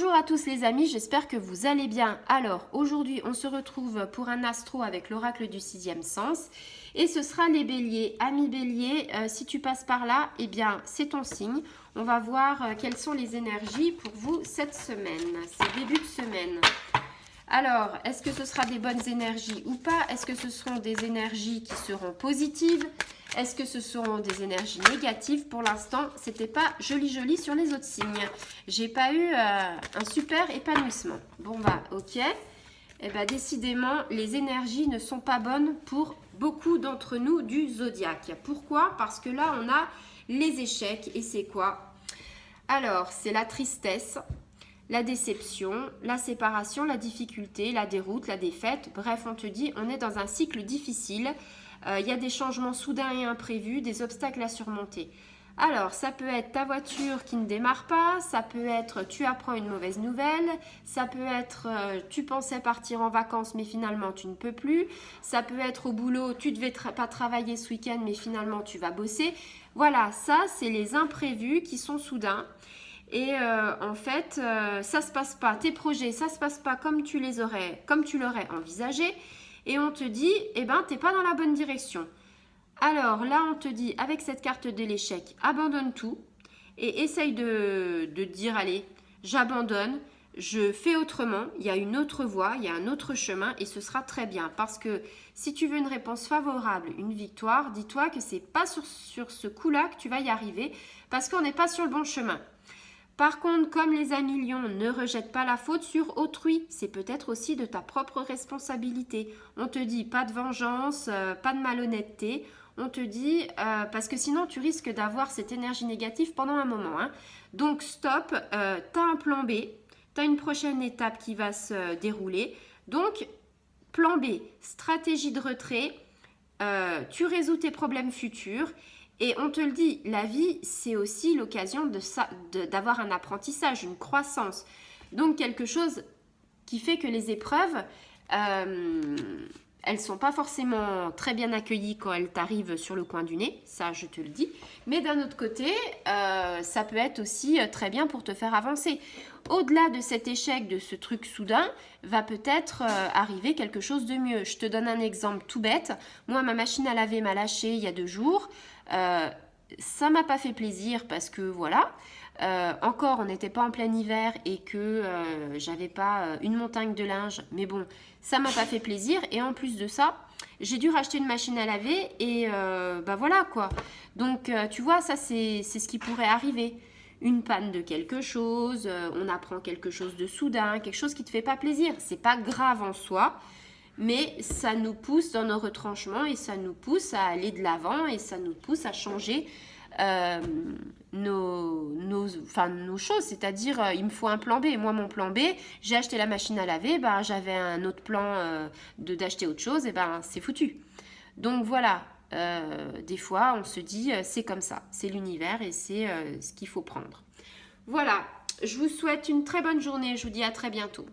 Bonjour à tous les amis, j'espère que vous allez bien. Alors aujourd'hui on se retrouve pour un astro avec l'oracle du sixième sens et ce sera les béliers. Amis béliers, si tu passes par là, eh bien c'est ton signe. On va voir quelles sont les énergies pour vous cette semaine, ce début de semaine. Alors, est-ce que ce sera des bonnes énergies ou pas? Est-ce que ce seront des énergies qui seront positives? Est-ce que ce seront des énergies négatives? Pour l'instant, c'était pas joli sur les autres signes. J'ai pas eu un super épanouissement. Bon bah ok. Eh ben décidément, les énergies ne sont pas bonnes pour beaucoup d'entre nous du zodiaque. Pourquoi? Parce que là, on a les échecs. Et c'est quoi? Alors, c'est la tristesse, la déception, la séparation, la difficulté, la déroute, la défaite. Bref, on te dit, on est dans un cycle difficile. Il y a des changements soudains et imprévus, des obstacles à surmonter. Alors, ça peut être ta voiture qui ne démarre pas, ça peut être tu apprends une mauvaise nouvelle, ça peut être tu pensais partir en vacances mais finalement tu ne peux plus, ça peut être au boulot, tu devais pas travailler ce week-end mais finalement tu vas bosser. Voilà, ça c'est les imprévus qui sont soudains. Et en fait, ça se passe pas, tes projets, ça se passe pas comme tu l'aurais envisagé. Et on te dit, eh ben, t'es pas dans la bonne direction. Alors là, on te dit, avec cette carte de l'échec, abandonne tout et essaye de dire, allez, j'abandonne, je fais autrement, il y a une autre voie, il y a un autre chemin et ce sera très bien. Parce que si tu veux une réponse favorable, une victoire, dis-toi que c'est pas sur ce coup-là que tu vas y arriver parce qu'on n'est pas sur le bon chemin. Par contre, comme les amis lions, ne rejette pas la faute sur autrui. C'est peut-être aussi de ta propre responsabilité. On te dit pas de vengeance, pas de malhonnêteté. On te dit, parce que sinon tu risques d'avoir cette énergie négative pendant un moment. Hein. Donc stop, tu as un plan B, tu as une prochaine étape qui va se dérouler. Donc plan B, stratégie de retrait, tu résous tes problèmes futurs. Et on te le dit, la vie, c'est aussi l'occasion d'avoir un apprentissage, une croissance. Donc quelque chose qui fait que les épreuves, elles ne sont pas forcément très bien accueillies quand elles t'arrivent sur le coin du nez, ça je te le dis. Mais d'un autre côté, ça peut être aussi très bien pour te faire avancer. Au-delà de cet échec, de ce truc soudain, va peut-être arriver quelque chose de mieux. Je te donne un exemple tout bête. Moi, ma machine à laver m'a lâché il y a 2 jours. Ça m'a pas fait plaisir parce que voilà, encore on n'était pas en plein hiver et que j'avais pas une montagne de linge, mais bon, ça m'a pas fait plaisir et en plus de ça, j'ai dû racheter une machine à laver et bah voilà quoi. Donc tu vois, ça c'est ce qui pourrait arriver. Une panne de quelque chose, on apprend quelque chose de soudain, quelque chose qui te fait pas plaisir. C'est pas grave en soi, mais ça nous pousse dans nos retranchements et ça nous pousse à aller de l'avant et ça nous pousse à changer nos choses. C'est-à-dire, il me faut un plan B. Moi, mon plan B, j'ai acheté la machine à laver, ben, j'avais un autre plan d'acheter autre chose, et ben c'est foutu. Donc voilà, des fois, on se dit, c'est comme ça, c'est l'univers et c'est ce qu'il faut prendre. Voilà, je vous souhaite une très bonne journée, je vous dis à très bientôt.